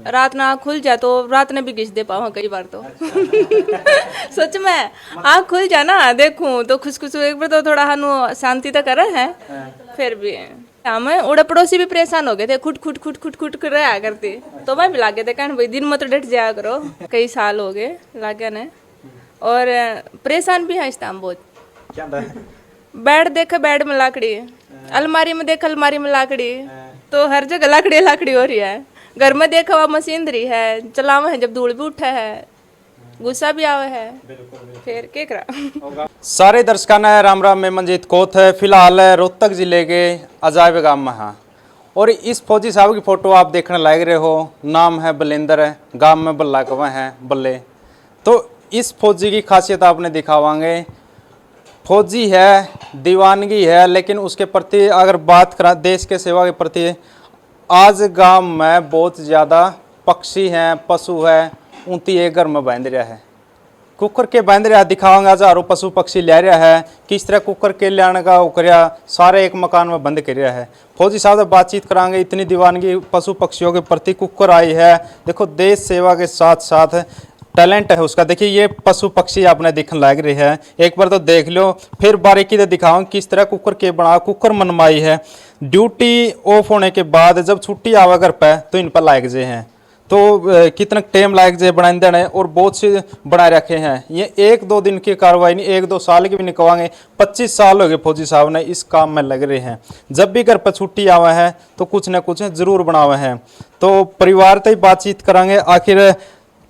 रात ना आँख खुल जाए तो रात ने भी घिस दे पाऊँ कई बार तो सच में आँख खुल जाए ना देखूं तो खुश खुश एक बार तो थोड़ा हनु शांति तो करे है फिर भी हमें उड़े पड़ोसी भी परेशान हो गए थे खुट खुट खुट खुट खुट कर रहा करती तो मैं भी लागे थे कहने भाई दिन में तो डट जाया करो कई साल हो गए लागे ने और परेशान भी है इस टाइम बहुत बेड देखे बेड में लाकड़ी अलमारी में देख अलमारी में लाकड़ी तो हर जगह लाकड़ी लाकड़ी हो रही है घर में देखा हुआ मशीनरी है चलावा है जब धूल भी उठा है गुस्सा भी आवे है फिर क्या करा। सारे दर्शकों ने राम राम, में मंजीत कोत है। फिलहाल रोहतक जिले के अजायब गांव में हाँ और इस फौजी साहब की फोटो आप देखने लग रहे हो। नाम है बलिंदर है, गांव में बल्ला कवा है बल्ले। तो इस फौजी की खासियत आपने दिखावांगे। फौजी है, दीवानगी है, लेकिन उसके प्रति अगर बात करा देश के सेवा के प्रति, आज गांव में बहुत ज़्यादा पक्षी हैं, पशु है, ऊँती एक घर में बांध रहा है। कुकर के बांध रहा दिखावांगा, हजारों पशु पक्षी ले रहा है, किस तरह कुकर के लाने का उकरिया सारे एक मकान में बंद कर रहा है। फौजी साहब से बातचीत करांगे। इतनी दीवानगी पशु पक्षियों के प्रति कुकर आई है। देखो देश सेवा के साथ साथ टैलेंट है उसका। देखिए ये पशु पक्षी आपने दिखने लग रही है, एक बार तो देख लो, फिर बारीकी से दिखाऊं किस तरह कुकर के बना कुकर मनमाई है। ड्यूटी ऑफ होने के बाद जब छुट्टी आवा घर पे तो इन पर लायक जे हैं, तो कितना टाइम लायक जे बना देने और बहुत से बना रखे हैं। ये एक दो दिन की कार्रवाई नहीं, एक दो साल की भी निकलवाएंगे। 25 साल हो गए फौजी साहब ने इस काम में लग रहे हैं। जब भी घर पर छुट्टी आवा है तो कुछ न कुछ जरूर बनावे हैं। तो परिवार से ही बातचीत करांगे। आखिर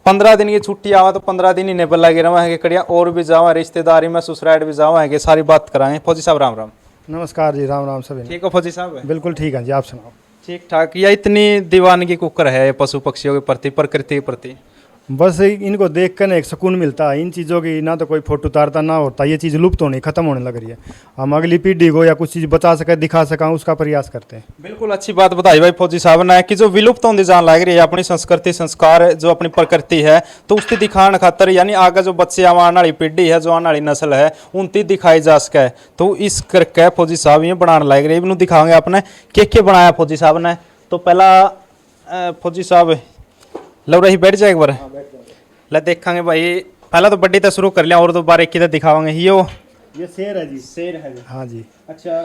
15 दिन की छुट्टी आवा तो 15 दिन ही नेबल लगे रहा है कड़िया और भी जावा रिश्तेदारी में ससुराल भी जावा है, सारी बात कराएंगे। फौजी साहब राम राम। नमस्कार जी, राम राम सभी। ठीक हो फौजी साहब? बिल्कुल ठीक है जी, आप सुनाओ। ठीक ठाक। या इतनी दीवानगी कुकर है पशु पक्षियों के प्रति, प्रकृति के प्रति? बस इनको देख कर एक सुकून मिलता है। इन चीज़ों की ना तो कोई फोटो उतारता ना होता, ये चीज़ लुप्त होने खत्म होने लग रही है। हम अगली पीढ़ी को या कुछ चीज़ बचा सके दिखा सका उसका प्रयास करते हैं। बिल्कुल अच्छी बात बताई भाई फौजी साहब ने कि जो विलुप्त होने जान लग रही है अपनी संस्कृति संस्कार जो अपनी प्रकृति है, तो उसकी दिखाने खातर यानी आगे जो बच्चे आने वाली पीढ़ी है, जो आने वाली नस्ल है, उनकी दिखाई जा सके। तो इस करके फौजी साहब ये बनाने लग रहे हैं। दिखाओगे आपने क्या बनाया फौजी साहब ने। तो पहला फौजी साहब लो रही बैठ जाए एक बार ले देखांगे भाई। पहला तो बड्डी तो शुरू कर लिया और तो बारीकी तो दिखावांगे। ये शेर है जी। शेर है हाँ जी। अच्छा,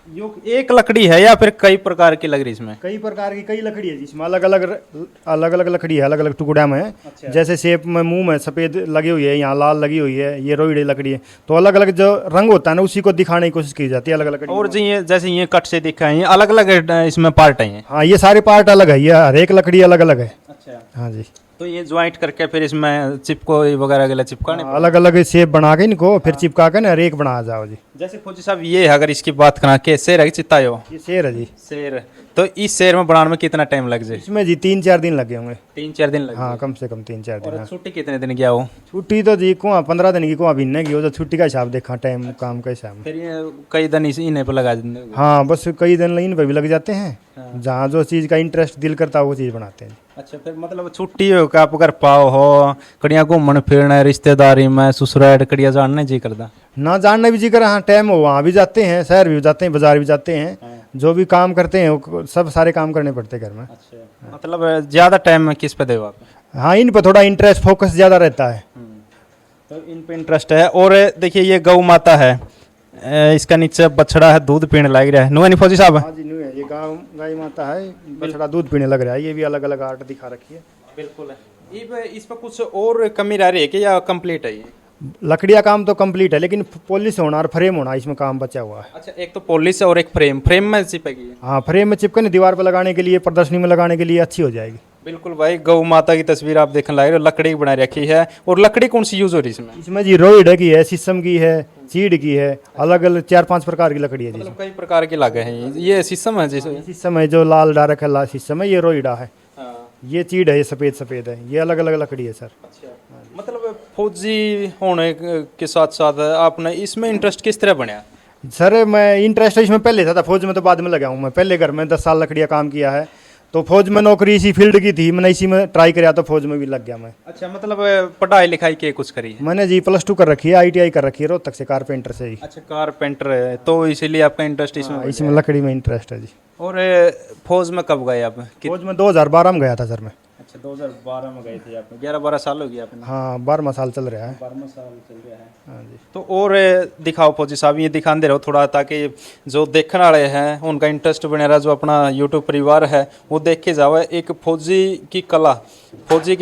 यो एक लकड़ी है या फिर कई प्रकार की लग रही इसमें? कई प्रकार की कई लकड़ी है जिसमें अलग अलग लकड़ी है, अलग अलग टुकड़ा में। अच्छा। जैसे शेप में मुंह में सफ़ेद लगी हुई है, यहाँ लाल लगी हुई है, ये रोईड़ी लकड़ी है। तो अलग अलग जो रंग होता है ना उसी को दिखाने की कोशिश की जाती है अलग अलग। और जी ये जैसे ये कट से दिखा है, अलग अलग इसमें पार्ट है। हाँ, ये सारे पार्ट अलग है, ये हर एक लकड़ी अलग अलग है। अच्छा। हाँ जी। तो ये ज्वाइंट करके फिर इसमें चिपको वगैरह के चिपकाने अलग अलग शेप बना के इनको फिर चिपका के ना हर एक बना जाओ जी। जैसे फौजी साहब ये है, अगर इसकी बात करा के शेर है चित्ता हो, ये शेर है जी। शेर। तो इस शेर में बनाने में कितना टाइम लग जाए? इसमें जी 3-4 दिन लगे होंगे। 3-4 दिन लगे? हाँ, कम से कम 3-4 दिन। और छुट्टी कितने दिन गया हो? छुट्टी तो जी को 15 दिन की को भिन्न की हो, तो छुट्टी का हिसाब देखा टाइम काम का हिसाब। फिर ये कई दिन इन्हें पर लगा देंगे? हाँ, बस कई दिन इन पर भी लग जाते हैं। जहाँ जो चीज़ का इंटरेस्ट दिल करता है वो चीज़ बनाते हैं। अच्छा, फिर मतलब छुट्टी हो का आप अगर पाओ हो कड़िया घूमने फिरने रिश्तेदारी में ससुराल कड़िया जानने जी करता ना जानने भी जी कर। हाँ, टाइम हो वहाँ भी जाते हैं, शहर भी जाते हैं, बाजार भी जाते हैं। जो भी काम करते हैं वो सब सारे काम करने पड़ते हैं घर में। अच्छा, मतलब ज़्यादा टाइम किस पे दे आप? हाँ, इन पर थोड़ा इंटरेस्ट फोकस ज़्यादा रहता है। तो इन पे इंटरेस्ट है। और देखिए ये गौ माता है, इसका नीचे बछड़ा है, दूध पीने लग रहा है। नुआ नहीं फौजी साहब? हाँ जी, न्यू है। ये गाय माता है, बछड़ा दूध पीने लग रहा है। ये भी अलग अलग आर्ट दिखा रखी है। बिल्कुल है। इस पर कुछ और कमी रह रही है कि या कंप्लीट है ये? लकड़िया काम तो कंप्लीट है, लेकिन पॉलिश होना और फ्रेम होना इसमें काम बचा हुआ है। अच्छा, एक तो पॉलिश और एक फ्रेम में चिपकेगी? हाँ, फ्रेम में चिपके दीवार पर लगाने के लिए, प्रदर्शनी में लगाने के लिए अच्छी हो जाएगी। बिल्कुल भाई, गौ माता की तस्वीर आप देखने लगे, लकड़ी की बना रखी है। और लकड़ी कौन सी यूज हो रही है इसमें? इसमें जी रोईड की है, शीशम की है, चीड़ की है, अलग अलग 4-5 प्रकार की लकड़ी है जी। मतलब कई प्रकार के लगे हैं। ये शीशम है जैसे? शीशम है, जो लाल डार्क है, लाल शीशम है। ये रोईडा है। हाँ। ये चीड़ है, ये सफ़ेद सफ़ेद है। ये अलग अलग लकड़ी है सर। अच्छा, मतलब फौजी होने के साथ साथ आपने इसमें इंटरेस्ट किस तरह बनया? सर मैं इंटरेस्ट इसमें पहले था फौज में तो बाद में लगा हूँ मैं। पहले घर में 10 साल लकड़ियाँ काम किया है। तो फौज में नौकरी इसी फील्ड की थी, मैंने इसी में ट्राई किया तो फौज में भी लग गया मैं। अच्छा, मतलब पढ़ाई लिखाई के कुछ करी है? मैंने जी +2 कर रखी है, ITI कर रखी है रोहतक से, कारपेंटर से ही। अच्छा, कारपेंटर है, तो इसीलिए आपका इंटरेस्ट इसमें बढ़ इसमें लकड़ी में इंटरेस्ट है जी। गया। और फौज में कब गए आप? फौज में 2012 में गया था सर मैं। अच्छा, 2012 में गए थे आप? 11-12 साल हो गया आपने? हाँ, 12वां साल चल रहा है। 12वां साल चल रहा है। हाँ जी। तो और दिखाओ फौजी साहब, ये दिखाते रहो थोड़ा, ताकि जो देखने वाले हैं उनका इंटरेस्ट बने रहा, जो अपना यूट्यूब परिवार है वो देख के जाओ। एक फौजी की कला, फौजी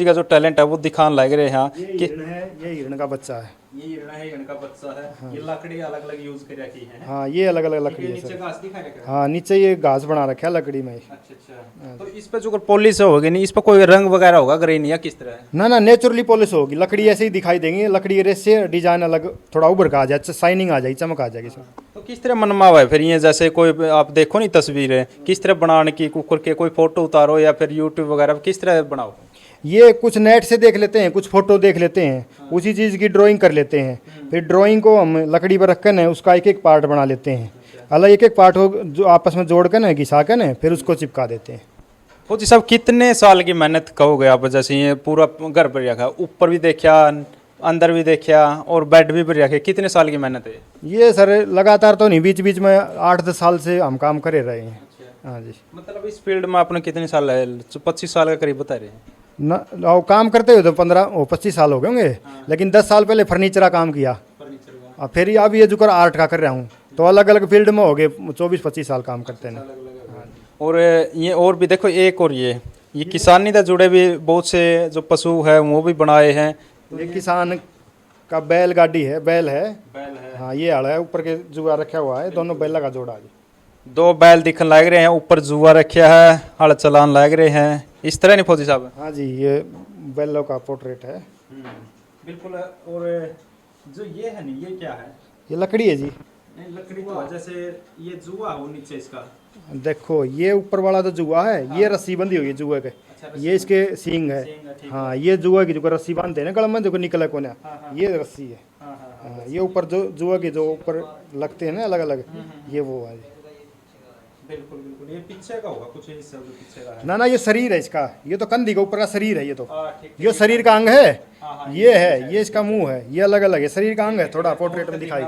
का जो टैलेंट है वो दिखाने लग रहे हैं ये कि हिरण है, ये हिरण का बच्चा है। ये हिरण है, हिरण का बच्चा है। ये लकड़ी अलग अलग यूज कर रखी है। हाँ, ये अलग अलग लकड़ी है नीचे सर। घास दिखा रखा है। हाँ, नीचे ये घास बना रखा है लकड़ी में। अच्छा अच्छा। तो इस पे जो पॉलिश होगी नहीं, इस पे कोई रंग वगैरह होगा ग्रीन या किस तरह है? ना ना, नेचुरली पॉलिश होगी, लकड़ी ऐसे ही दिखाई देंगी। लकड़ी रेस से डिजाइन अलग थोड़ा उभर का आ जाए, शाइनिंग आ जाएगी, चमक आ जाएगी इसमें। तो किस तरह मनवा हुआ है फिर ये? जैसे कोई आप देखो नहीं तस्वीरें, किस तरह बनाने की, कुकर के कोई फोटो उतारो या फिर यूट्यूब वगैरह किस तरह बनाओ? ये कुछ नेट से देख लेते हैं, कुछ फोटो देख लेते हैं, उसी चीज़ की ड्राइंग कर लेते हैं। फिर ड्राइंग को हम लकड़ी पर रख कर न उसका एक एक पार्ट बना लेते हैं, अलग एक एक पार्ट हो जो आपस में जोड़ कर न घिसा कर न फिर उसको चिपका देते हैं। फौजी साहब, कितने साल की मेहनत कहोगे आप? जैसे ये पूरा घर पर रखा, ऊपर भी देखा, अंदर भी देखा और बेड भी रखे, कितने साल की मेहनत है? ये सर लगातार तो नहीं, बीच बीच में 8-10 साल से हम काम करे रहे हैं। हाँ जी। मतलब इस फील्ड में आपने कितने साल है? 25 साल का करीब बता रहे हैं न और काम करते हुए तो 25 साल हो गए होंगे। लेकिन 10 साल पहले फर्नीचर का काम किया, और फिर अब ये जो कर आर्ट का कर रहा हूँ, तो अलग अलग फील्ड में हो गए 24-25 साल काम करते हैं। और ये और भी देखो, एक और ये किसानी से जुड़े भी बहुत से जो पशु है वो भी बनाए हैं। ये किसान का बैलगाड़ी है, बैल है। हाँ, ये हड़ा है, ऊपर के जुआ रखा हुआ है, दोनों बैल का जोड़ा है। 2 बैल दिखने लग रहे हैं, ऊपर जुआ रखा है, हल चलान लग रहे हैं, इस तरह नहीं फौजी साहब? हाँ जी, ये बैलों का पोर्ट्रेट है। बिल्कुल। और जो ये है नहीं, ये क्या है? ये लकड़ी है जी। नहीं, लकड़ी तो जैसे ये जुआ हो नीचे इसका। देखो, ये ऊपर वाला तो जुआ है, ये रस्सी बंधी हुई है जुए के, ये इसके सींग है। हाँ, ये जुआ की जो रस्सी बांधते हैं ना गला में, जो निकला कोने, ये रस्सी है। हाँ, ये ऊपर जो जुआ के जो ऊपर लगते हैं ना अलग अलग, ये वो है। बिल्कुल बिल्कुल। ये पीछे का होगा कुछ हिस्सा जो पीछे का है? ना ना, ये शरीर है इसका, ये तो कंधी के ऊपर का शरीर है। ये तो ठीक ये शरीर का अंग है, ये है, ये इसका मुंह है, ये अलग अलग है, शरीर का अंग है। थोड़ा पोर्ट्रेट में दिखाई,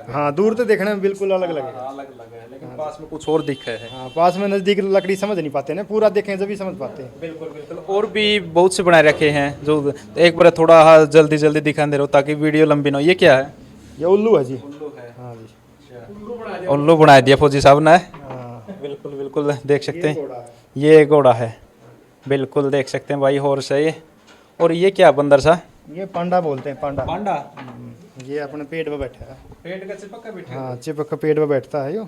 हाँ, दूर से देखने में बिल्कुल अलग अलग है। अलग अलग है, लेकिन पास में कुछ और दिख है। हाँ, पास में नजदीक लकड़ी समझ नहीं पाते ना, पूरा देखें जब भी समझ पाते हैं। बिल्कुल बिल्कुल। और भी बहुत से बनाए रखे हैं जो एक बार थोड़ा जल्दी जल्दी दिखा दे रहा ताकि वीडियो लंबी ना हो। ये क्या है? ये उल्लू है जी। उल्लू है। हाँ जी, उल्लू बना दिया फौजी साहब ने। हाँ, बिल्कुल बिल्कुल, देख सकते हैं घोड़ा है। ये घोड़ा है, बिल्कुल देख सकते हैं भाई, हॉर्स है ये। और ये क्या बंदर सा? ये पांडा बोलते हैं, पांडा। पांडा। ये अपने पेट पे बैठा है। पेट का चिपक का बैठा है। हाँ, चिपक के पेट पे बैठता है यो।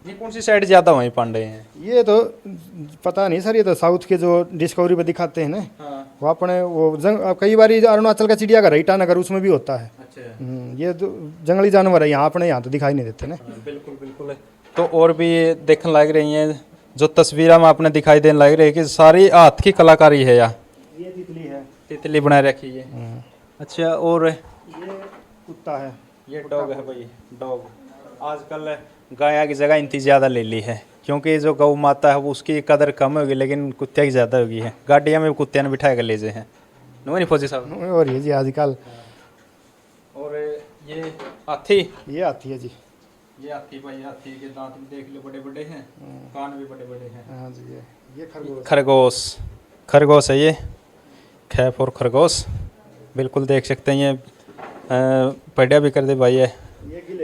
ये कौन सी साइड ज्यादा वहीं पांडे हैं? ये तो पता नहीं सर, ये तो साउथ के जो डिस्कवरी पे दिखाते हैं ना, वो अपने वो कई बार अरुणाचल का चिड़ियाघर है ईटानगर, उसमें भी होता है। अच्छा। ये तो जंगली जानवर है, यहाँ अपने यहाँ तो दिखाई नहीं देते ना। बिल्कुल बिल्कुल। तो और भी देखने लग रही हैं जो तस्वीर में आपने दिखाई देने लग रही है कि सारी हाथ की कलाकारी है या? ये तितली है, तितली बनाए रखी है। अच्छा। और ये कुत्ता है, ये डॉग है भाई, डॉग। आजकल गाय की जगह इनकी ज़्यादा ले ली है, क्योंकि जो गौ माता है वो उसकी कदर कम होगी, लेकिन कुत्ते की ज़्यादा होगी है। गाड़ियाँ में कुत्ते ने बिठा कर ले जाए हैं, नहीं फौजी साहब? और ये जी आजकल। और ये हाथी, ये हाथी है जी। ये हाथी भाई, हाथी के दांत भी देख लो, बड़े बड़े हैं, कान भी बड़े बड़े हैं। हाँ जी, ये खरगोश। खरगोश, खरगोश है ये, खैफ और खरगोश, बिल्कुल देख सकते हैं। ये पैडिया भी कर दे भाई है,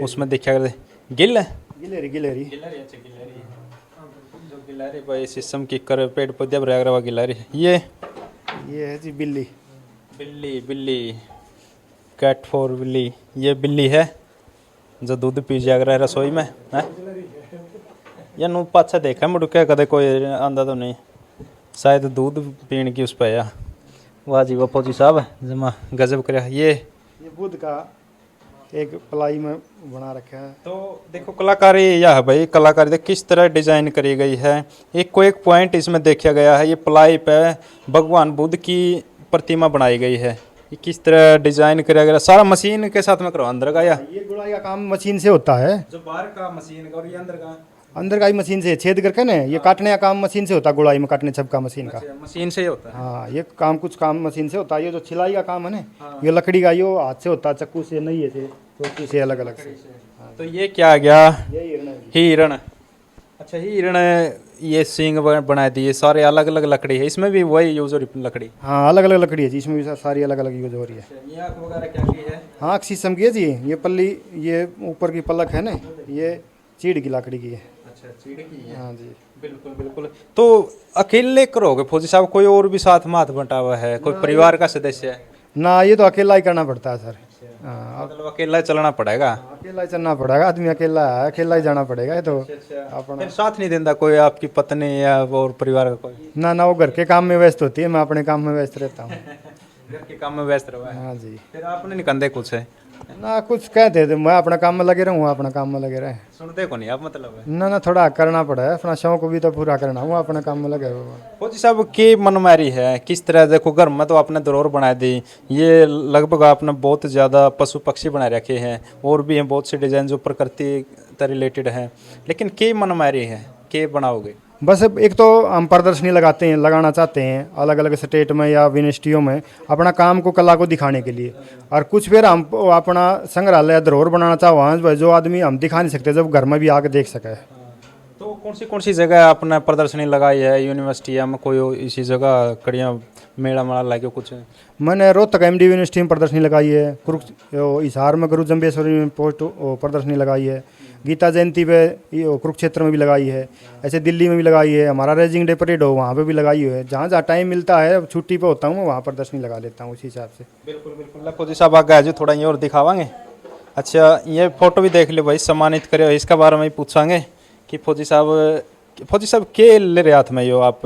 उसमें देखा कर दे। गिल है, गिलेरी, गिलेरी। गिलहरी। अच्छा, गिलहरी जो गिलहरी भाई शीशम की कर पेड़ पौधे पर रहा गिलहरी। ये है जी बिल्ली। बिल्ली, बिल्ली कैट फॉर बिल्ली। ये बिल्ली है जो दूध पी जाकर है रसोई में है। या नू पाछा देखा मुड़के कदे कोई आंदा तो नहीं, शायद दूध पीने की उस पर या। वाह जी वाह फौजी साहब, जमा गजब कर। ये बुद्ध का एक प्लाई में बना रखा है। तो देखो कलाकारी यह है भाई, कलाकारी देख किस तरह डिजाइन करी गई है। एक को एक पॉइंट इसमें देखा गया है। ये प्लाई पे भगवान बुद्ध की प्रतिमा बनाई गई है। ये किस तरह डिजाइन किया गया, सारा मशीन के साथ में करो अंदर का। या ये गुड़ाई का काम मशीन से होता है। जो बाहर का मशीन का और ये अंदर का, अंदर का ही मशीन से छेद करके ना, ये काटने का काम मशीन से होता है, गुड़ाई में काटने छपका मशीन का। मशीन से ही होता है। हाँ, ये काम कुछ काम मशीन से होता है। ये जो छिलाई का काम है ना, ये लकड़ी का, ये हाथ से होता है, चक्कू से नहीं है, से चौकी से अलग अलग से। तो ये क्या आ गया? ये हिरण है। हिरण। अच्छा, हिरण ये सींग बना दी, ये सारे अलग अलग लकड़ी है, इसमें भी वही यूज हो रही लकड़ी? हाँ, अलग अलग लकड़ी है जी, इसमें भी सारी अलग अलग यूज हो रही है। ये आँख वगैरह क्या की है? हाँ, शीशम की है जी, ये पल्ली, ये ऊपर की पलक है ना, ये चीड़ की लकड़ी की है। अच्छा, चीड़ की है। हाँ जी, बिल्कुल बिल्कुल। तो अकेले करोगे फौजी साहब, कोई और भी साथ माथ बंटा हुआ है, कोई परिवार का सदस्य है? ना, ये तो अकेला ही करना पड़ता है सर। हाँ, मतलब अकेला चलना पड़ेगा? अकेला ही चलना पड़ेगा, आदमी अकेला है, अकेला ही जाना पड़ेगा। ये तो अपना फिर साथ नहीं देता कोई, आपकी पत्नी या और परिवार का कोई? ना, वो घर के काम में व्यस्त होती है, मैं अपने काम में व्यस्त रहता हूँ। घर के काम में व्यस्त रहा है। हाँ जी, फिर आपने नहीं कंधे कुछ है? ना कुछ कहते थे, मैं अपना काम में लगे रहूँ, अपना काम में लगे रहे। सुनते को नहीं आप मतलब है? ना, थोड़ा करना पड़ा है, अपना शौक भी तो पूरा करना हुआ, अपने काम में लगे हुआ। फौजी साहब की मनमारी है किस तरह? देखो घर में तो आपने धरोहर बना दी, ये लगभग आपने बहुत ज़्यादा पशु पक्षी बना रखे हैं, और भी हैं बहुत से डिज़ाइन जो प्रकृति से रिलेटेड हैं, लेकिन के मनमारी है, के बनाओगे? बस एक तो हम प्रदर्शनी लगाना चाहते हैं अलग अलग स्टेट में या यूनिवर्सिटियों में, अपना काम को, कला को दिखाने के लिए। और कुछ फिर हम अपना संग्रहालय धरोहर बनाना चाहो, वहाँ जो आदमी हम दिखा नहीं सकते, जब घर में भी आके देख सके। तो कौन सी जगह आपने प्रदर्शनी लगाई है? यूनिवर्सिटी या में कोई इसी जगह कड़ियाँ मेला मेला लगे कुछ? मैंने रोहतक MD यूनिवर्सिटी में प्रदर्शनी लगाई है, हिसार में गुरु जम्बेश्वरी में पोस्ट प्रदर्शनी लगाई है, गीता जयंती पे कुरुक्षेत्र में भी लगाई है, ऐसे दिल्ली में भी लगाई है, हमारा रेजिंग डे परेड हो वहाँ पे भी लगाई हुई है। जहाँ जहाँ टाइम मिलता है, छुट्टी पे होता हूँ, मैं वहाँ प्रदर्शनी लगा लेता हूँ उसी हिसाब से। बिल्कुल बिल्कुल। फौजी साहब आगे जो थोड़ा ये और दिखावांगे। अच्छा, ये फोटो भी देख लो भाई, सम्मानित करे, इसका बारे में ही पूछांगे कि फौजी साहब के ले रहे हाथ में यो आप?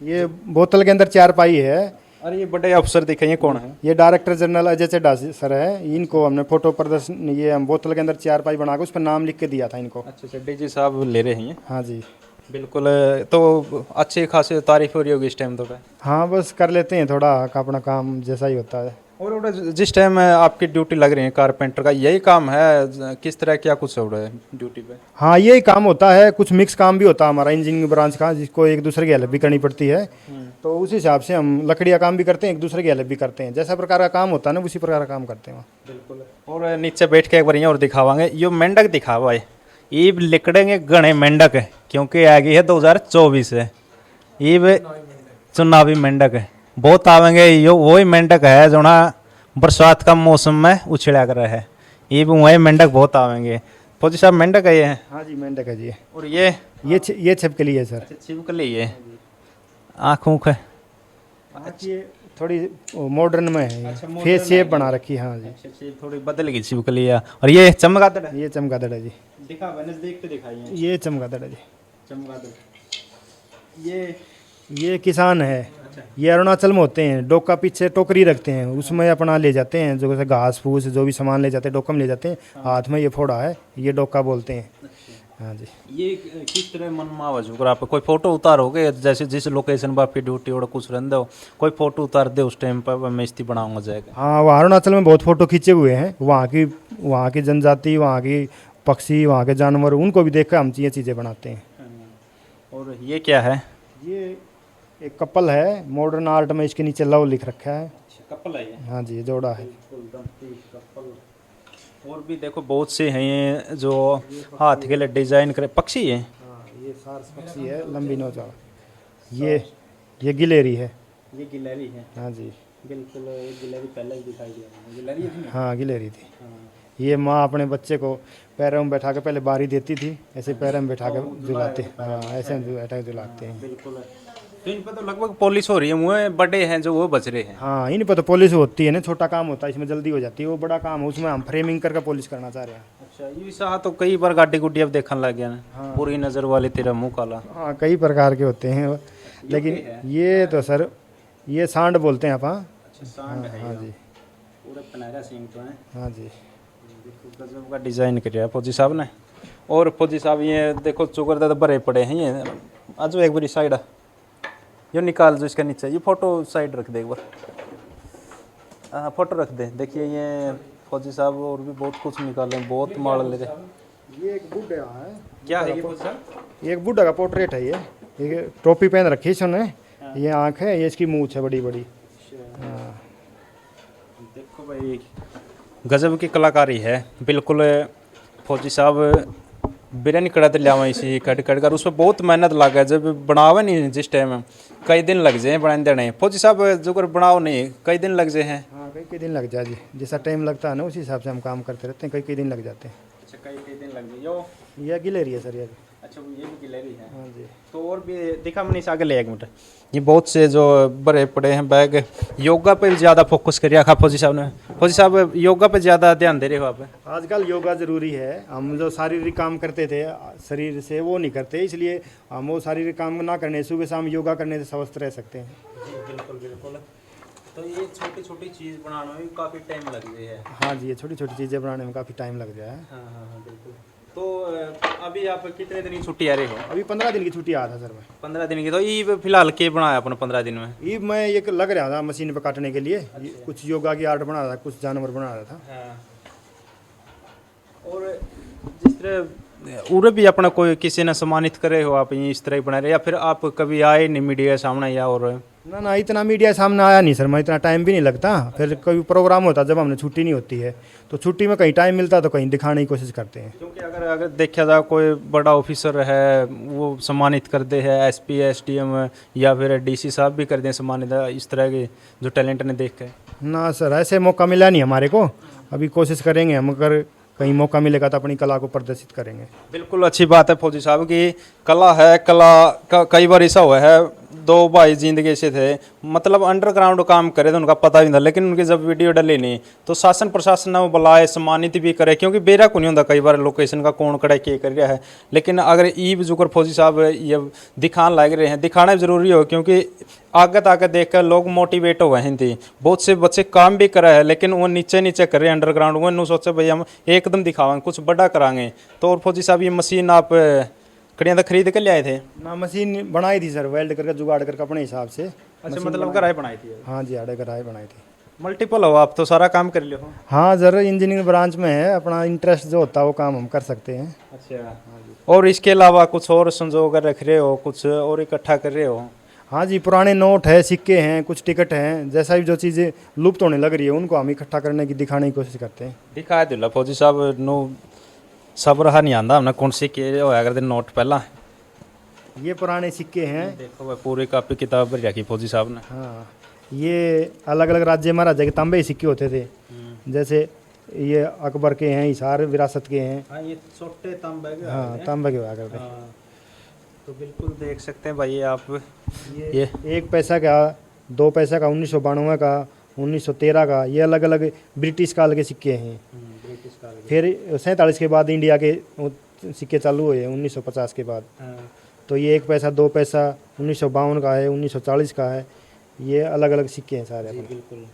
ये बोतल के अंदर 4 पाई है। अरे ये बड़े अफसर दिखे, ये कौन है? ये director general Ajay Chadha sir है, इनको हमने फोटो प्रदर्शन, ये हम बोतल के अंदर 4 पाई बना के उस पर नाम लिख के दिया था इनको। अच्छा, चड्ढा जी साहब ले रहे हैं? हाँ जी, बिल्कुल। तो अच्छी खासी तारीफ हो रही होगी इस टाइम तो? हाँ, बस कर लेते हैं थोड़ा, अपना काम जैसा ही होता है। और जिस टाइम आपकी ड्यूटी लग रही है कारपेंटर का, यही काम है? किस तरह क्या कुछ हो रहा है ड्यूटी पे? हाँ, यही काम होता है, कुछ मिक्स काम भी होता है हमारा इंजीनियरिंग ब्रांच का, जिसको एक दूसरे की हेल्प भी करनी पड़ती है। तो उस हिसाब से हम लकड़ियाँ काम भी करते हैं, एक दूसरे की हेल्प भी करते हैं, जैसा प्रकार का काम होता है ना, उसी प्रकार का काम करते हैं। बिल्कुल। और नीचे बैठ के एक बार यहाँ और दिखावांगे, यो मेंढक दिखावा है, ये लिकड़ेंगे घने मेंढक है, क्योंकि आ गई है 2024 है, ये चुनावी मेंढक है, बहुत आवेंगे। यो वही मेंढक है जो ना बरसात का मौसम में उछड़ा कर रहा है, ये भी वही मेंढक बहुत आवेंगे। फौजी साहब मेंढक है ये? हाँ जी, मेंढक है जी। और ये छिपकली है सर। छिपकली है, आँखों का? ये थोड़ी मॉडर्न में है, फेस शेप बना रखी। हाँ जी, थोड़ी बदल गई छिपकली है। और ये चमगादड़ है? ये चमगादड़ है जी। दिखा नजदीक पे दिखाइए। ये चमगादड़ है जी। चमगादड़ ये किसान है, ये अरुणाचल में होते हैं, डोका पीछे टोकरी रखते हैं, उसमें अपना ले जाते हैं, जो जैसे घास फूस जो भी सामान ले जाते हैं, डोका में ले जाते हैं, हाथ में ये फोड़ा है, ये डोका बोलते हैं। हाँ जी। ये किस तरह मन में आवाज होकर आप कोई फोटो उतारोगे, जैसे जिस लोकेशन पर आपकी ड्यूटी और कुछ रहते हो, कोई फोटो उतार दे उस टाइम पर, मैं इस्ती बनाऊंगा जाएगा? हाँ, वहाँ अरुणाचल में बहुत फोटो खींचे हुए हैं, वहाँ की जनजाति, वहाँ की पक्षी, वहाँ के जानवर, उनको भी देख कर हम ये चीज़ें बनाते हैं। और ये क्या है? ये एक कपल है, मॉडर्न आर्ट में इसके नीचे लव लिख रखा है। कपल है ये? हाँ जी, जोड़ा है। और भी देखो बहुत से हैं ये जो हाथ के लिए डिजाइन करे, पक्षी है। हाँ, ये सारस पक्षी है, लंबी नोच वाला। ये गिलेरी है। ये गिलहरी है? हाँ जी, बिल्कुल। गिलहरी पहले ही दिखाई दिया, गिलहरी थी। हाँ, गिलेरी थी। ये माँ अपने बच्चे को पैरों में बैठा के पहले बारी देती थी, ऐसे पैरों में बैठा के झुलाते। हाँ, ऐसे बैठा के झुलाते हैं। बिल्कुल। तो इन पर तो लगभग पुलिस हो रही है, मुँह बड़े हैं जो वो बच रहे हैं। हाँ, इन पर तो पुलिस होती है ना, छोटा काम होता है, इसमें जल्दी हो जाती है, वो बड़ा काम है, उसमें हम फ्रेमिंग करके पुलिस करना चाह रहे हैं। अच्छा, ये सा तो कई बार गाड़ी गुड्डी अब देखने लग गया ना, पूरी नजर वाले तेरा मुंह काला। हाँ, कई प्रकार के होते हैं, लेकिन ये तो सर, ये सांड बोलते हैं आप। सांड है? हाँ जी, पूरा पनारा सिंह तो है। हाँ जी। गजब का डिजाइन किया फौजी साहब ने। और फौजी साहब ये देखो चुकर दादा भरे पड़े हैं, ये आज एक बारी साइड ये निकाल जो इसका नीचे, ये फोटो साइड रख दे एक बार। हाँ, फोटो रख दे। देखिए ये फौजी साहब और भी बहुत कुछ निकाले, बहुत माल ले रहे। ये एक बुढ़ा है, क्या है ये फौजी साहब? ये एक बुढ़ा का पोर्ट्रेट है ये टोपी पहन रखी है इसने, ये आँख है, ये इसकी मूंछ है बड़ी बड़ी। हाँ। देखो भाई गजब की कलाकारी है बिल्कुल। फौजी साहब बिरयानी कड़ाते लियावा इसी कट कट कर, उसमें बहुत मेहनत लगा है। जब बनावे नहीं जिस टाइम कई दिन लग जाए बनाने देने। फौजी साहब जो कर बनाओ नहीं कई दिन लग जाए हैं। हाँ कई दिन लग जाए जी, जैसा टाइम लगता है ना उसी हिसाब से हम काम करते रहते हैं, कई दिन लग जाते हैं। अच्छा कई दिन लग जाए। ये गिलेरी है सर ये। अच्छा ये भी गिलहरी है। हाँ जी। तो और भी दिखा मैंने इस आगे ले एक मिनट। ये बहुत से जो भरे पड़े हैं बैग, योगा पे ज़्यादा फोकस कर रखा फौजी साहब ने। फौजी साहब योगा पे ज़्यादा ध्यान दे रहे हो आप? आजकल योगा ज़रूरी है। हम जो शारीरिक काम करते थे शरीर से वो नहीं करते, इसलिए हम वो शारीरिक काम ना करने सुबह शाम योगा करने से स्वस्थ रह सकते हैं। बिल्कुल बिल्कुल। तो ये छोटी छोटी चीज़ बनाने में काफ़ी टाइम लग गई है। हाँ जी, ये छोटी छोटी चीज़ें बनाने में काफ़ी टाइम लग जाए। हाँ बिल्कुल। तो अभी आप कितने दिन की छुट्टी आ रही हो? अभी 15 दिन की छुट्टी आया था सर मैं। 15 दिन की। तो ये फिलहाल के बनाया अपने 15 दिन में? ये मैं एक लग रहा था मशीन पे काटने के लिए। कुछ योगा की आर्ट बना रहा था, कुछ जानवर बना रहा था। हाँ। और जिस तरह उरे भी अपना कोई किसी ने सम्मानित करे हो आप इस तरह ही बना रहे, या फिर आप कभी आए नहीं मीडिया सामने या? और ना इतना मीडिया सामने आया नहीं सर मैं, इतना टाइम भी नहीं लगता। फिर कोई प्रोग्राम होता जब हमने छुट्टी नहीं होती है तो छुट्टी में कहीं टाइम मिलता तो कहीं दिखाने की कोशिश करते हैं। क्योंकि अगर देखा जाए कोई बड़ा ऑफिसर है वो सम्मानित करते हैं, एसपी एसडीएम या फिर डीसी साहब भी करते हैं सम्मानित इस तरह के जो टैलेंट ने देख के। ना सर ऐसे मौका मिला नहीं हमारे को, अभी कोशिश करेंगे हम, अगर कहीं मौका मिलेगा तो अपनी कला को प्रदर्शित करेंगे। बिल्कुल अच्छी बात है फौजी साहब की कला है। कला का कई बार ऐसा हुआ है, दो भाई जिंदगी से थे मतलब अंडरग्राउंड काम करे तो उनका पता भी नहीं था, लेकिन उनकी जब वीडियो डली नहीं तो शासन प्रशासन ने वो बुलाए सम्मानित भी करे, क्योंकि बेरा को नहीं होता कई बार लोकेशन का कौन कड़ा के कर रहा है। लेकिन अगर ई जुकर फौजी साहब ये दिखाने लग रहे हैं, दिखाना भी जरूरी हो, क्योंकि आगे आगे देख कर लोग मोटिवेट हो गए हैं। बहुत से बच्चे काम भी करे हैं लेकिन वो नीचे नीचे कर रहे हैं अंडरग्राउंड। वो इन सोचे भाई हम एकदम दिखावाएंगे कुछ बड़ा कराएंगे। तो और फौजी साहब ये मशीन आप कड़ियाँ तक खरीद कर ले आए थे? ना मशीन बनाई थी सर, वेल्ड करके जुगाड़ करके अपने हिसाब से। अच्छा मतलब कराए बनाई थी? हाँ जी, आड़े कराए बनाई थी। मल्टीपल हो आप तो, सारा काम कर ले हो? हाँ सर, इंजीनियरिंग ब्रांच में है, अपना इंटरेस्ट जो होता है वो काम हम कर सकते हैं। अच्छा। और इसके अलावा कुछ और संजो कर रख रहे हो, कुछ और इकट्ठा कर रहे हो? हाँ जी, पुराने नोट है, सिक्के हैं, कुछ टिकट हैं, जैसा भी जो चीज़ें लुप्त होने लग रही है उनको हम इकट्ठा करने की दिखाने की कोशिश करते हैं। दिखाए दिला फौजी साहब नो सब रहा नहीं आंदा हमने कौन से के होया करते नोट पहला। ये पुराने सिक्के हैं। देखो भाई पूरी कापी किताब भर रखी फौजी साहब ने। हाँ, ये अलग अलग राज्य महाराजा के तांबे सिक्के होते थे, जैसे ये अकबर के हैं, हिसार विरासत के हैं। हाँ ये छोटे तांबे के। हाँ तांबे के हुआ करते। तो बिल्कुल देख सकते हैं भाई आप ये 1 पैसा का, 2 पैसा का, 1992 का, 1913 का, ये अलग अलग ब्रिटिश काल के सिक्के हैं। फिर 47 के बाद इंडिया के सिक्के चालू हुए 1950 के बाद। तो ये 1 पैसा, 2 पैसा 1952 का है, 1940 का है, ये अलग अलग सिक्के हैं सारे। बिल्कुल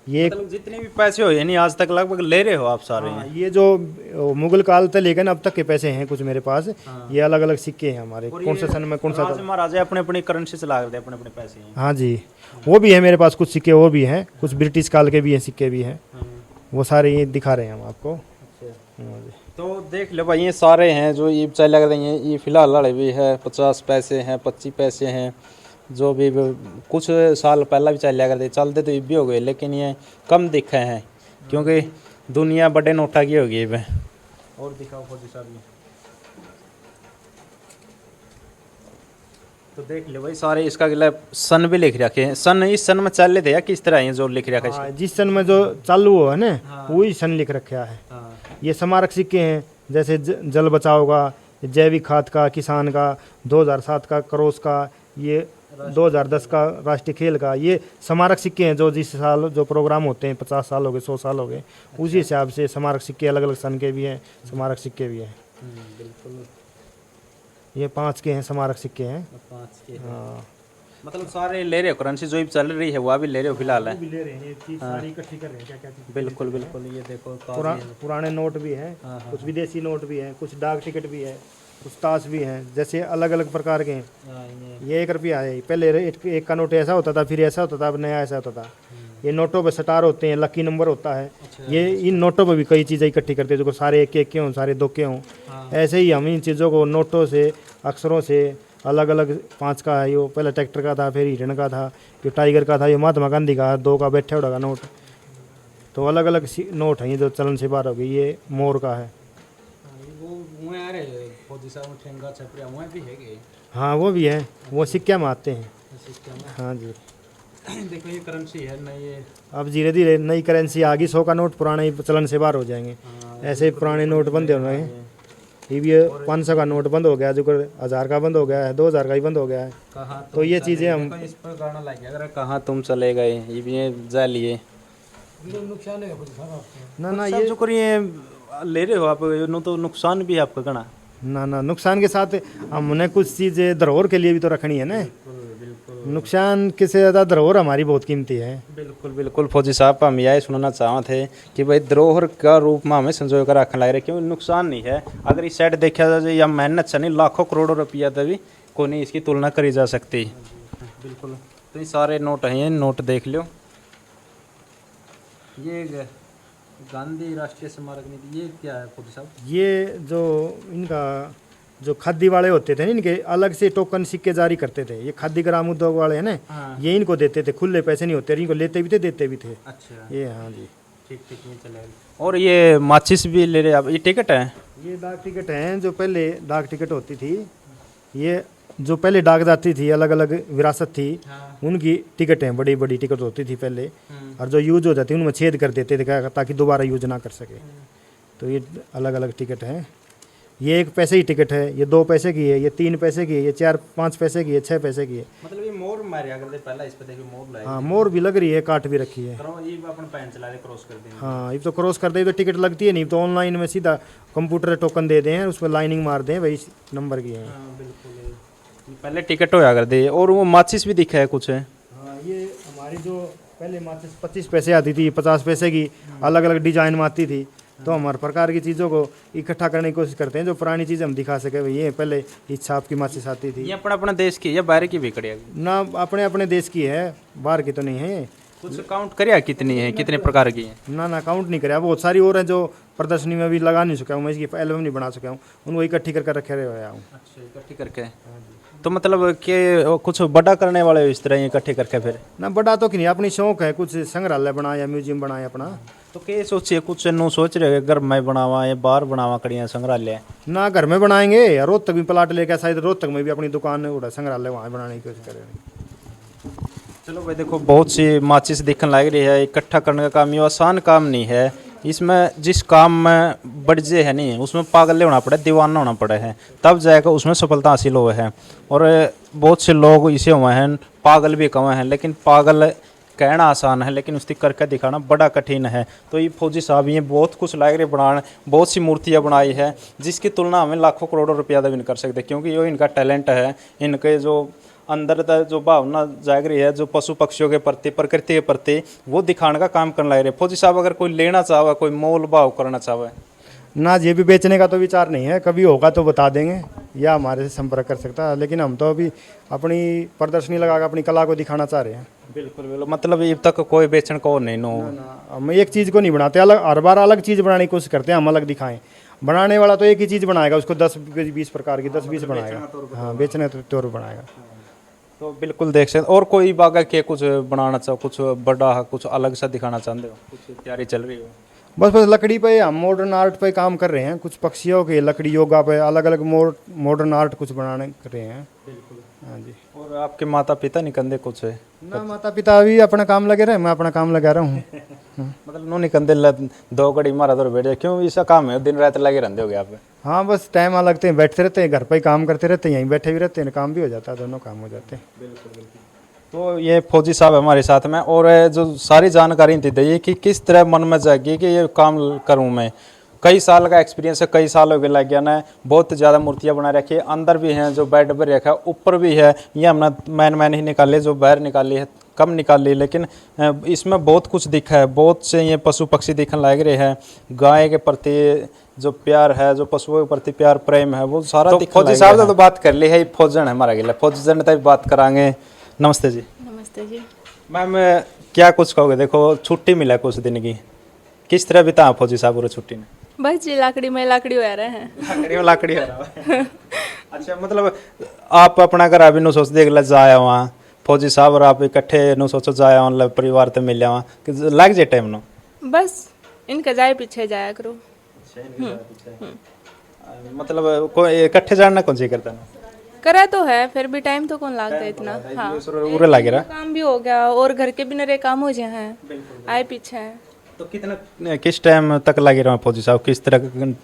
ये मतलब जितने भी पैसे हो यानी आज तक लगभग ले रहे हो आप सारे? हाँ, ये जो मुगल काल से लेकर अब तक के पैसे हैं कुछ मेरे पास। ये अलग अलग सिक्के हैं हमारे, कौन से सन में कौन सा। महाराजा अपने अपनी करेंसी चला करते अपने अपने पैसे हैं। हाँ जी, वो भी है मेरे पास, कुछ सिक्के वो भी हैं, कुछ ब्रिटिश काल के भी हैं सिक्के भी हैं, वो सारे ये दिखा रहे हैं हम आपको। तो देख लो भाई ये सारे हैं जो ये चाय लग रही हैं। ये फिलहाल वाले भी है, 50 पैसे हैं, 25 पैसे हैं, जो भी कुछ साल पहला भी चल करते चलते तो ये भी हो गए, लेकिन ये कम दिखे हैं क्योंकि दुनिया बड़े नोटा की हो गई है। और दिखाओ फौजी साहब ये तो देख लो भाई सारे इसका गिला सन भी लिख रखे हैं। सन इस सन में चल रहे थे या किस तरह है जो लिख रखा है? जिस सन में जो चालू हुआ है ना वही सन लिख रखा है। ये स्मारक सिक्के हैं, जैसे जल बचाव का, जैविक खाद का, किसान का, 2007 का क्रोस का, ये 2010 का राष्ट्रीय खेल का, ये स्मारक सिक्के हैं जो जिस साल जो प्रोग्राम होते हैं, 50 साल हो गए, 100 साल हो गए, उसी हिसाब से स्मारक सिक्के अलग अलग सन के भी हैं, स्मारक सिक्के भी हैं। बिल्कुल ये 5 के हैं, स्मारक सिक्के हैं। 5 के हाँ, मतलब सारे ले रहे हो करेंसी जो भी चल रही है वो भी ले रहे हो फिलहाल है? ले रहे हैं, ये चीज़ सारी इकट्ठी कर रहे हैं, क्या क्या चीज़। बिल्कुल बिल्कुल ये देखो पुराने नोट भी हैं, कुछ विदेशी नोट भी हैं, कुछ डाक टिकट भी है, कुछ ताश भी हैं, जैसे अलग अलग प्रकार के हैं। ये 1 रुपया है, पहले 1 का नोट ऐसा होता था, फिर ऐसा होता था, अब नया ऐसा होता था। ये नोटों पे सटार होते हैं, लकी नंबर होता है। ये इन नोटों पे भी कई चीज़ें इकट्ठी करते हैं, जो सारे एक एक के हों, सारे दो के हों। ऐसे ही हम इन चीज़ों को नोटों से, अक्षरों से, अलग अलग 5 का है, ये पहले ट्रैक्टर का था, फिर हिरण का था, ये टाइगर का था, ये महात्मा गांधी का 2 का बैठे उड़ा का नोट। तो अलग अलग नोट हैं ये जो चलन से बाहर हो गई। ये मोर का है। हाँ वो भी है, वो सिक्के में आते हैं। हाँ जी। देखो ये करेंसी है ना, ये अब धीरे धीरे नई करेंसी आ गई। 100 का नोट पुराने चलन से बाहर हो जाएंगे। ऐसे पुराने नोट बंद हो रहे हैं। ये भी 500 का नोट बंद हो गया, जो 1000 का बंद हो गया है, 2000 का ही बंद हो गया है। तो ये चीज़ें हम इस पर गाना लग गया, अगर कहाँ तुम चले गए, ये भी ये जा लिए ना ये जो करिए ले रहे हो आप, नो तो नुकसान भी है आपका गणा। ना नुकसान के साथ हमने कुछ चीज़ें धरोहर के लिए भी तो रखनी है ना। नुकसान के से ज़्यादा धरोहर हमारी बहुत कीमती है। बिल्कुल बिल्कुल फौजी साहब, हम यही सुनना चाहते थे कि भाई धरोहर का रूप में हमें संजो कर रखने लग रहे, क्यों नुकसान नहीं है। अगर इस साइड देखा जाए या मेहनत से नहीं, लाखों करोड़ों रुपया तभी को नहीं इसकी तुलना करी जा सकती। बिल्कुल। तो ये सारे नोट हैं, ये नोट देख लो। ये गांधी राष्ट्रीय स्मारक निधि, ये क्या है फौजी साहब? ये जो इनका जो खादी वाले होते थे ना, इनके अलग से टोकन सिक्के जारी करते थे। ये खादी ग्राम उद्योग वाले हैं ना, ये इनको देते थे, खुले पैसे नहीं होते, इनको लेते भी थे देते भी थे। अच्छा ये हाँ जी। ठीक नहीं चलेगा। और ये माचिस भी ले रहे आप, ये टिकट है? ये डाक टिकट हैं, जो पहले डाक टिकट होती थी। ये जो पहले डाक जाती थी, अलग अलग विरासत थी, उनकी टिकट हैं, बड़ी बड़ी टिकट होती थी पहले। और जो यूज हो जाती उनमें छेद कर देते थे ताकि दोबारा यूज ना कर सके। तो ये अलग अलग टिकट हैं। ये 1 पैसे की टिकट है, ये 2 पैसे की है, ये 3 पैसे की है, ये 4-5 पैसे की है, 6 पैसे की है। मतलब ये मोर मारिया करते पहला, इस पे देखिए मोर लाए। हाँ मोर भी लग रही है, काट भी रखी है। करो ये अपन पैन चला रहे, क्रॉस कर देंगे। हाँ ये तो क्रॉस कर दे तो टिकट लगती है, नहीं तो ऑनलाइन में सीधा कंप्यूटर टोकन दे दें, उस पर लाइनिंग मार दें, वही नंबर की है। बिल्कुल। पहले टिकट होया कर दे। और वो माचिस भी दिखा है कुछ है? हाँ ये हमारी जो पहले माचिस 25 पैसे आती थी, 50 पैसे की, अलग अलग डिजाइन में आती थी। तो हमारे प्रकार की चीज़ों को इकट्ठा करने की कोशिश करते हैं, जो पुरानी चीज़ें हम दिखा सके। भाई ये पहले इस छाप की माचिस आती थी। ये अपना अपना देश की या बाहर की बिकड़ी है? ना अपने अपने देश की है, बाहर की तो नहीं है। कुछ काउंट करिया कितनी है, कितने प्रकार की है? ना काउंट नहीं कराया, बहुत सारी और हैं जो प्रदर्शनी में भी लगा नहीं सका हूँ, मैं इसकी एल्बम नहीं बना सका हूँ, उनको इकट्ठी करके रखे हुए हूँ। अच्छा, इकट्ठी करके। तो मतलब कि कुछ बड़ा करने वाले इस तरह इकट्ठे करके फिर? ना बड़ा तो कि नहीं, अपनी शौक है, कुछ संग्रहालय बनाया, म्यूजियम बनाया अपना। तो क्या सोचिए, कुछ नो सोच रहे घर में बनावा या बाहर बनावा कड़िया संग्रहालय? ना घर में बनाएंगे, रोहतक भी प्लाट लेकर शायद रोहतक में भी अपनी दुकान उड़ा संग्रहालय वहाँ बनाने की कोशिश करेंगे। चलो भाई देखो, बहुत सी माचिस दिखने लग रही है। इकट्ठा करने का काम ये आसान काम नहीं है। इसमें जिस काम में बढ़जे है नहीं, उसमें पागल होना पड़े, दीवाना होना पड़े है, तब जाएगा उसमें सफलता हासिल हुए है। और बहुत से लोग इसे हुए हैं, पागल भी कहे हैं, लेकिन पागल कहना आसान है, लेकिन उसकी करके दिखाना बड़ा कठिन है। तो ये फौजी साहब ये बहुत कुछ लाग रहे बनाने, बहुत सी मूर्तियाँ बनाई है, जिसकी तुलना हमें लाखों करोड़ों रुपया भी नहीं कर सकते, क्योंकि ये इनका टैलेंट है। इनके जो अंदर जो भावना जाग रही है, जो पशु पक्षियों के प्रति, प्रकृति के प्रति, वो दिखाने का काम करने लग रहे। फौजी साहब अगर कोई लेना चाहे, कोई मोल भाव करना चाहे? ना ये भी बेचने का तो विचार नहीं है, कभी होगा तो बता देंगे या हमारे से संपर्क कर सकता है, लेकिन हम तो अभी अपनी प्रदर्शनी लगा कर अपनी कला को दिखाना चाह रहे हैं। बिल्कुल बिल्कुल। मतलब अब तक कोई बेचने को नहीं नो? हम एक चीज़ को नहीं बनाते, अलग हर बार अलग चीज़ बनाने की कोशिश करते हैं, हम अलग दिखाएं। बनाने वाला तो एक ही चीज़ बनाएगा, उसको 10-20 प्रकार की 10-20 बनाएगा। हाँ बेचने तौर बनाएगा। तो बिल्कुल देख सकते। और कोई बागा के कुछ बनाना चाहो, कुछ बड़ा कुछ अलग सा दिखाना चाहते हो, कुछ तैयारी चल रही हो? बस लकड़ी पे हम मॉडर्न आर्ट पे काम कर रहे हैं, कुछ पक्षियों के लकड़ी योगा पे अलग अलग मॉडर्न आर्ट कुछ बनाने कर रहे हैं। बिल्कुल। हाँ जी। और आपके माता पिता निकंदे कुछ है? ना माता पिता अभी अपना काम लगे रहे, मैं अपना काम लगा रहा हूँ। मतलब नो निकंदे 2 घड़ी मारा तो बैठ जाए, क्यों ऐसा काम है, दिन रात लगे रहते हो आप? हाँ बस टाइम लगते हैं, बैठते रहते हैं, घर पे ही काम करते रहते हैं, यहीं बैठे भी रहते हैं, काम भी हो जाता है, दोनों काम हो जाते हैं। बिल्कुल बिल्कुल। तो ये फौजी साहब हमारे साथ में, और जो सारी जानकारी थी दी कि किस तरह मन में जागी कि ये काम करूँ मैं। कई साल का एक्सपीरियंस है, कई साल हो गए लग गया ना, बहुत ज़्यादा मूर्तियाँ बना रखी है, अंदर भी हैं जो बेड पर रखा है, ऊपर भी है। ये हमने मैन ही निकाले, जो बाहर निकाली है कम निकाली, लेकिन इसमें बहुत कुछ दिखा है। बहुत से ये पशु पक्षी दिखने लग रहे हैं, गाय के प्रति जो प्यार है, जो पशुओं के प्रति प्यार प्रेम है, वो सारा तो फौजी साहब से तो बात कर ली है। फौजन है हमारा गिला, फौजन तक बात करांगे। नमस्ते जी। नमस्ते जी। मैम क्या कुछ कहोगे, देखो छुट्टी मिला कुछ दिन की, किस तरह बिता फौजी साहब पूरी छुट्टी ने? बस जी लाकड़ी में लाकड़ी हो रहे हैं। लाकड़ी हो रहा है। अच्छा, मतलब आप अपना घर अभी नु सोच देख ल जाया वहाँ फौजी साहब और आप इकट्ठे नु सोचो जाया मतलब परिवार ते मिल जावा कि लग जाए टाइम नु? बस इनके जाए पीछे जाया करो। मतलब कोई इकट्ठे जाना कौन सी करता ना? करा तो है, फिर भी टाइम तो कौन लगता है इतना। हाँ, उरे लगे रहा काम भी हो गया और घर के भी नरे काम हो जाए हैं, आए पीछे हैं। तो कितना किस टाइम तक लगे रहा फौजी साहब, किस तरह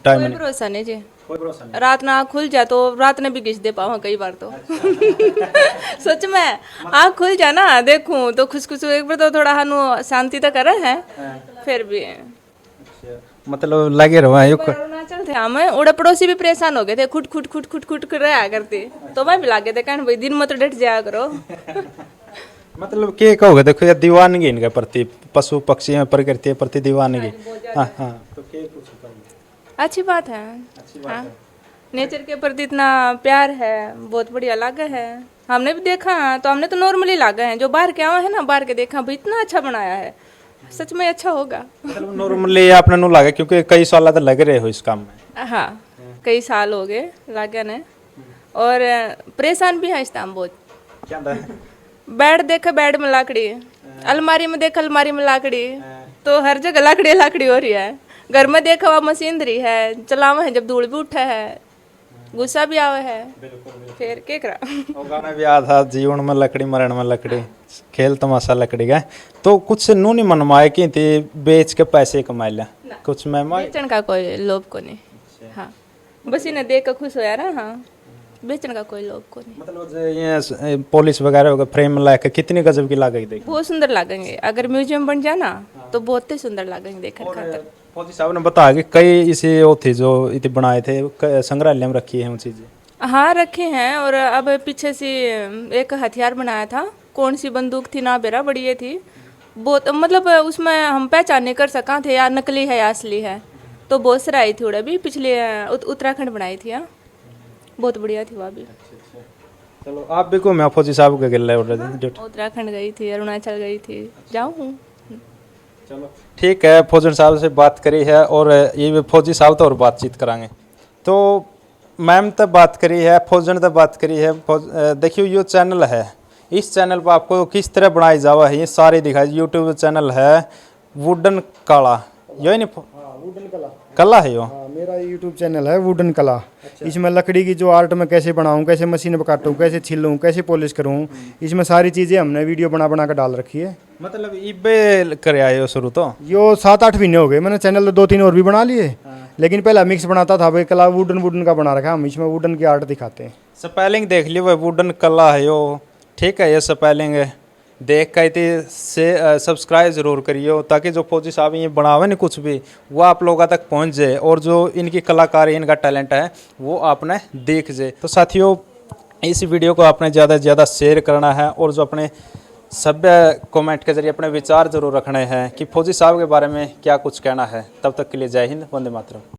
टाइम? कोई भरोसा नहीं जी, कोई भरोसा नहीं। रात ना आँख खुल जाए तो रात ने भी घिस दे पावा कई बार तो। सच में आँख खुल जाए ना देखूं तो खुश एक बार तो थोड़ा हानु शांति तो करे है, फिर भी मतलब लगे रहो अरुणाचल थे हमें, उड़े पड़ोसी भी परेशान हो गए थे, खुट खुट खुट खुट खुट कर रहा करती, तो मैं भी लागे थे कहने भाई दिन मत डट जाया करो। मतलब क्या कहोगे, देखो ये दीवानगी इनके प्रति, पशु पक्षी प्रकृति प्रति दीवानगी। हाँ हाँ, तो क्या कुछ अच्छी बात है। हाँ, नेचर के प्रति इतना प्यार है, बहुत बढ़िया लागे है। हमने भी देखा तो हमने तो नॉर्मली लागे हैं, जो बाहर के आवा है ना, बाहर के देखा भाई इतना अच्छा बनाया है, सच में अच्छा होगा। मतलब नॉर्मली आपने नु लगा क्योंकि कई साल तो लग रहे हो इस काम में? हाँ, कई साल हो गए लागे ने, और परेशान भी है इस टाइम बहुत। क्या था? बेड देखे बेड में लाकड़ी, अलमारी में देख अलमारी में लाकड़ी, तो हर जगह लाकड़ी लाकड़ी हो रही है। घर में देखा हुआ मशीनरी है, चलावा है जब धूल भी उठा है, गुस्सा भी आवे है, फिर क्या करा। वो गाना भी याद था, जीवन में लकड़ी मरण में लकड़ी, खेल तमाशा लकड़ी का। तो कुछ नू नहीं मन माए की थी बेच के पैसे कमा लिया कुछ में बेचन का कोई लोभ को नहीं। हाँ, बस इन्हें देख कर खुश हो यार। हाँ, बेचने का कोई लोभ को नहीं। मतलब ये पुलिस वगैरह होगा फ्रेम में लाके कितनी गजब की लागेगी देखो? बहुत सुंदर लगेंगे, अगर म्यूजियम बन जाए ना तो बहुत ही सुंदर लगेंगे देखने खातर। फौजी साहब ने बताया कि कई इसे वो थी जो इतने बनाए थे, संग्रहालय में रखी है वो चीजें। हाँ, रखे हैं, और अब पीछे से एक हथियार बनाया था, कौन सी बंदूक थी ना बेरा, बड़ी ये थी बहुत, मतलब उसमें हम पहचान नहीं कर सका थे या नकली है या असली है, तो बहुत सराई थी। उड़ा भी पिछले उत्तराखंड बनाई थी, हाँ बहुत बढ़िया थी वह भी। चलो आप भी घूमे फौजी साहब के गिले? उत्तराखंड गई थी, अरुणाचल गई थी, जाऊँ हूँ। चलो ठीक है, फौजन साहब से बात करी है और ये फौजी साहब तो और बातचीत करांगे। तो मैम तब बात करी है, फौजन तब बात करी है। देखियो ये चैनल है, इस चैनल पर आपको किस तरह बनाई जावा है ये सारे दिखाई। यूट्यूब चैनल है वुडन कला, यही नहीं वुडन कला कला है यो? मेरा यूट्यूब चैनल है वुडन कला। इसमें लकड़ी की जो आर्ट में कैसे बनाऊं, कैसे मशीन पर काटूं, कैसे छिलूं, कैसे पॉलिश करूं, इसमें सारी चीज़ें हमने वीडियो बना बना कर डाल रखी है। मतलब इबे करे आए हो शुरू तो? यो 7-8 महीने हो गए, मैंने चैनल 2-3 और भी बना लिए, लेकिन पहला मिक्स बनाता था भाई, कला वुडन का बना रखा, हम इसमें वुडन की आर्ट दिखाते हैं। स्पेलिंग देख लियो भाई, वुडन कला है यो, ठीक है। ये स्पेलिंग है, देख कर से सब्सक्राइब जरूर करियो, ताकि जो फौजी साहब ये बनावे ना कुछ भी वो आप लोगों तक पहुंच जाए, और जो इनकी कलाकारी इनका टैलेंट है वो आपने देख जाए। तो साथियों, इस वीडियो को आपने ज़्यादा से ज़्यादा शेयर करना है, और जो अपने सभ्य कमेंट के जरिए अपने विचार जरूर रखने हैं कि फौजी साहब के बारे में क्या कुछ कहना है। तब तक के लिए जय हिंद, वंदे मातरम।